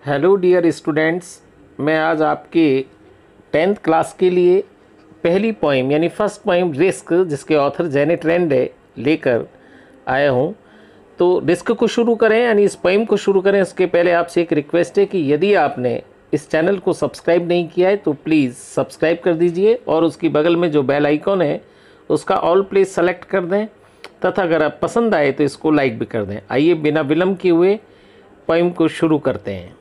Hello dear students, मैं आज आपके 10th क्लास के लिए पहली पोइम यानी फर्स्ट पोइम रिस्क, जिसके ऑथर जेनेट रैंड है, लेकर आया हूँ। तो रिस्क को शुरू करें यानी इस पोइम को शुरू करें उसके पहले आपसे एक रिक्वेस्ट है कि यदि आपने इस चैनल को सब्सक्राइब नहीं किया है तो प्लीज़ सब्सक्राइब कर दीजिए और उसकी बगल में जो बेल आइकॉन है उसका ऑल प्लेस सेलेक्ट कर दें तथा अगर आप पसंद आए तो इसको लाइक भी कर दें। आइए बिना विलंब किए हुए पोइम को शुरू करते हैं।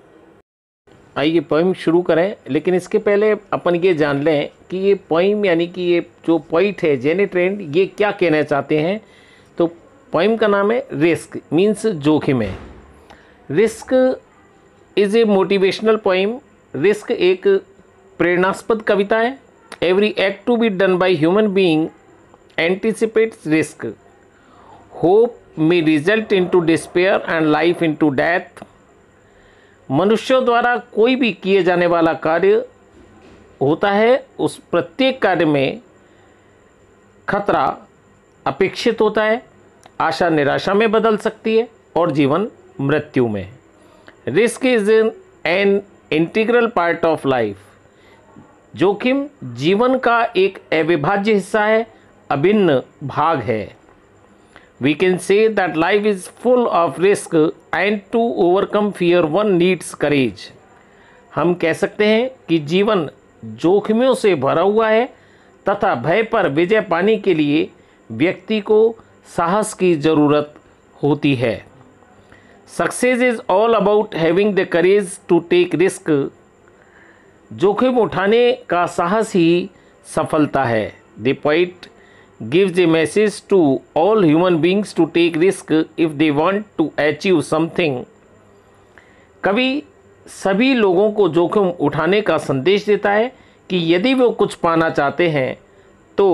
आइए पोइम शुरू करें, लेकिन इसके पहले अपन ये जान लें कि ये पोइम यानी कि ये जो पोइट है जेनेट रैंड, ये क्या कहना चाहते हैं। तो पोइम का नाम है रिस्क, मीन्स जोखिम है। Risk is a motivational poem. Risk एक प्रेरणास्पद कविता है। Every act to be done by human being anticipates risk. Hope may result into despair and life into death. मनुष्यों द्वारा कोई भी किए जाने वाला कार्य होता है, उस प्रत्येक कार्य में खतरा अपेक्षित होता है। आशा निराशा में बदल सकती है और जीवन मृत्यु में। Risk is an integral part of life. जोखिम जीवन का एक अविभाज्य हिस्सा है, अभिन्न भाग है। We can say that life is full of risk and to overcome fear one needs courage. हम कह सकते हैं कि जीवन जोखिमों से भरा हुआ है तथा भय पर विजय पाने के लिए व्यक्ति को साहस की ज़रूरत होती है। Success is all about having the courage to take risk. जोखिम उठाने का साहस ही सफलता है। The poet gives a message to all human beings to take risk if they want to achieve something. कवि सभी लोगों को जोखिम उठाने का संदेश देता है कि यदि वो कुछ पाना चाहते हैं तो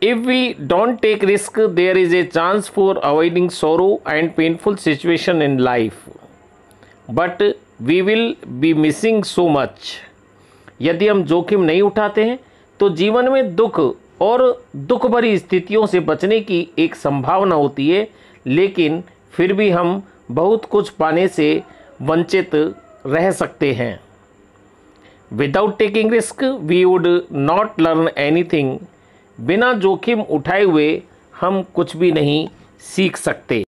if we don't take risk there is a chance for avoiding sorrow and painful situation in life but we will be missing so much. यदि हम जोखिम नहीं उठाते हैं तो जीवन में दुख और दुख भरी स्थितियों से बचने की एक संभावना होती है, लेकिन फिर भी हम बहुत कुछ पाने से वंचित रह सकते हैं। Without taking risk we would not learn anything. बिना जोखिम उठाए हुए हम कुछ भी नहीं सीख सकते।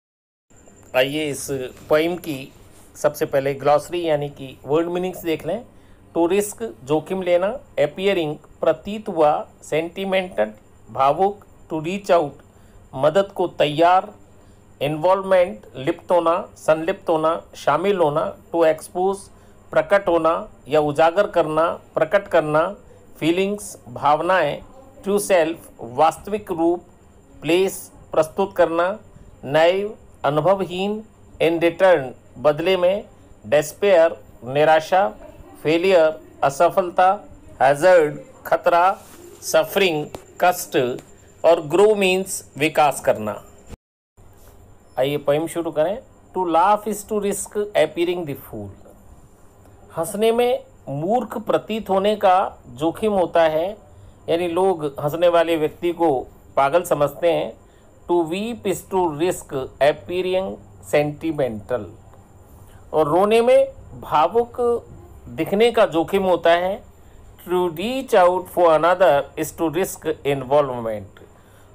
आइए इस पोइम की सबसे पहले ग्लॉसरी यानी कि वर्ड मीनिंग्स देख लें। टू रिस्क जोखिम लेना, अपीयरिंग प्रतीत हुआ, सेंटिमेंटल भावुक, टू रीच आउट मदद को तैयार, इन्वॉल्वमेंट लिप्त होना, संलिप्त होना, शामिल होना, टू एक्सपोज प्रकट होना या उजागर करना, प्रकट करना, फीलिंग्स भावनाएं, ट्रू सेल्फ वास्तविक रूप, प्लेस प्रस्तुत करना, नैव अनुभवहीन, इन रिटर्न बदले में, डेस्पेयर निराशा, फेलियर असफलता, हैजर्ड खतरा, सफरिंग कष्ट और ग्रो मीन्स विकास करना। आइए पोइम शुरू करें। To laugh is to risk appearing the fool. हंसने में मूर्ख प्रतीत होने का जोखिम होता है, यानी लोग हंसने वाले व्यक्ति को पागल समझते हैं। To weep is to risk appearing sentimental. और रोने में भावुक दिखने का जोखिम होता है। To reach out for another is to risk involvement.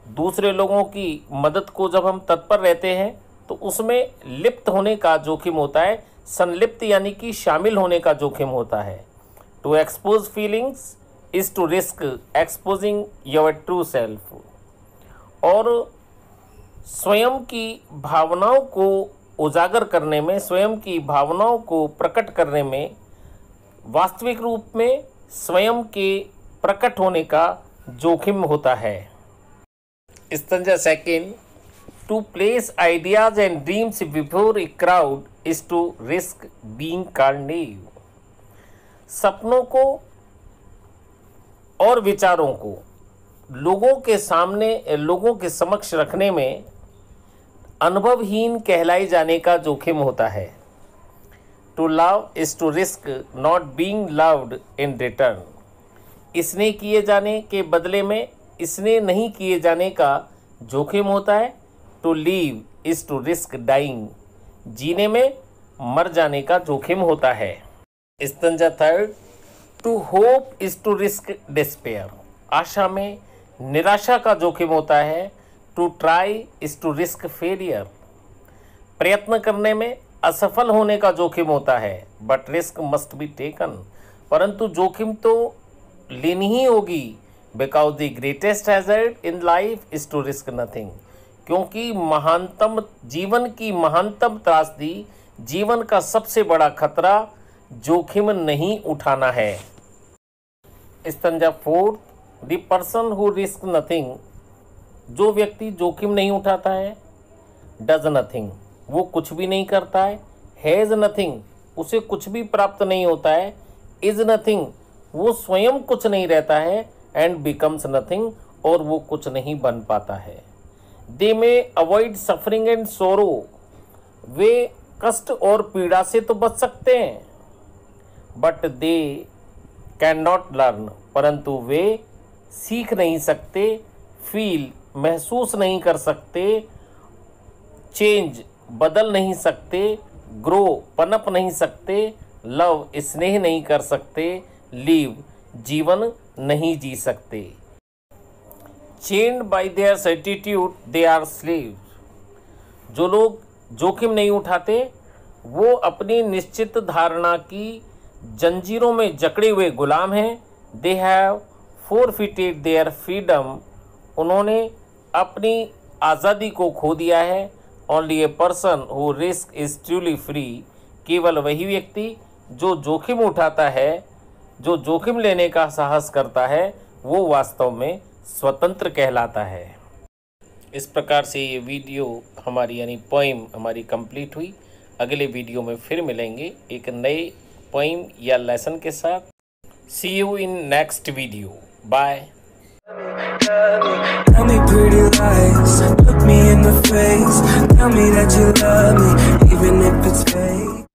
दूसरे लोगों की मदद को जब हम तत्पर रहते हैं तो उसमें लिप्त होने का जोखिम होता है। संलिप्त यानी कि शामिल होने का जोखिम होता है। To expose feelings is to risk exposing your true self. और स्वयं की भावनाओं को उजागर करने में, स्वयं की भावनाओं को प्रकट करने में, वास्तविक रूप में स्वयं के प्रकट होने का जोखिम होता है। Stanza second. To place ideas and dreams before a crowd is to risk being called naive. सपनों को और विचारों को लोगों के सामने, लोगों के समक्ष रखने में अनुभवहीन कहलाई जाने का जोखिम होता है। To love is to risk not being loved in return. इसने किए जाने के बदले में इसने नहीं किए जाने का जोखिम होता है। To live is to risk dying. जीने में मर जाने का जोखिम होता है। Stanza third, to hope is to risk despair, आशा में निराशा का जोखिम होता है। To try is to risk failure, प्रयत्न करने में असफल होने का जोखिम होता है। But risk must be taken, परंतु जोखिम तो लेनी ही होगी। Because the greatest hazard in life is to risk nothing, क्योंकि जीवन की महानतम त्रासदी, जीवन का सबसे बड़ा खतरा जोखिम नहीं उठाना है। Stanza fourth, the person who risk nothing, जो व्यक्ति जोखिम नहीं उठाता है। डज नथिंग, वो कुछ भी नहीं करता है। हैज़ नथिंग, उसे कुछ भी प्राप्त नहीं होता है। इज नथिंग, वो स्वयं कुछ नहीं रहता है। एंड बिकम्स नथिंग, और वो कुछ नहीं बन पाता है। दे मे अवॉइड सफरिंग एंड सोरो, वे कष्ट और पीड़ा से तो बच सकते हैं। But they can not learn, परंतु वे सीख नहीं सकते। फील, महसूस नहीं कर सकते। चेंज, बदल नहीं सकते। ग्रो, पनप नहीं सकते। लव, स्नेह नहीं कर सकते। लीव, जीवन नहीं जी सकते। Chained by their certitude they are slaves, जो लोग जोखिम नहीं उठाते वो अपनी निश्चित धारणा की जंजीरों में जकड़े हुए गुलाम हैं। They have forfeited their freedom, उन्होंने अपनी आज़ादी को खो दिया है। Only a person who risk is truly free, केवल वही व्यक्ति जो जोखिम उठाता है, जो जोखिम लेने का साहस करता है, वो वास्तव में स्वतंत्र कहलाता है। इस प्रकार से ये वीडियो हमारी यानी पोइम हमारी कंप्लीट हुई। अगले वीडियो में फिर मिलेंगे एक नए पोइम या लेसन के साथ। See you in next video, bye. Tell me pretty lies, look me in the face, tell me that you love me, even if it's fake.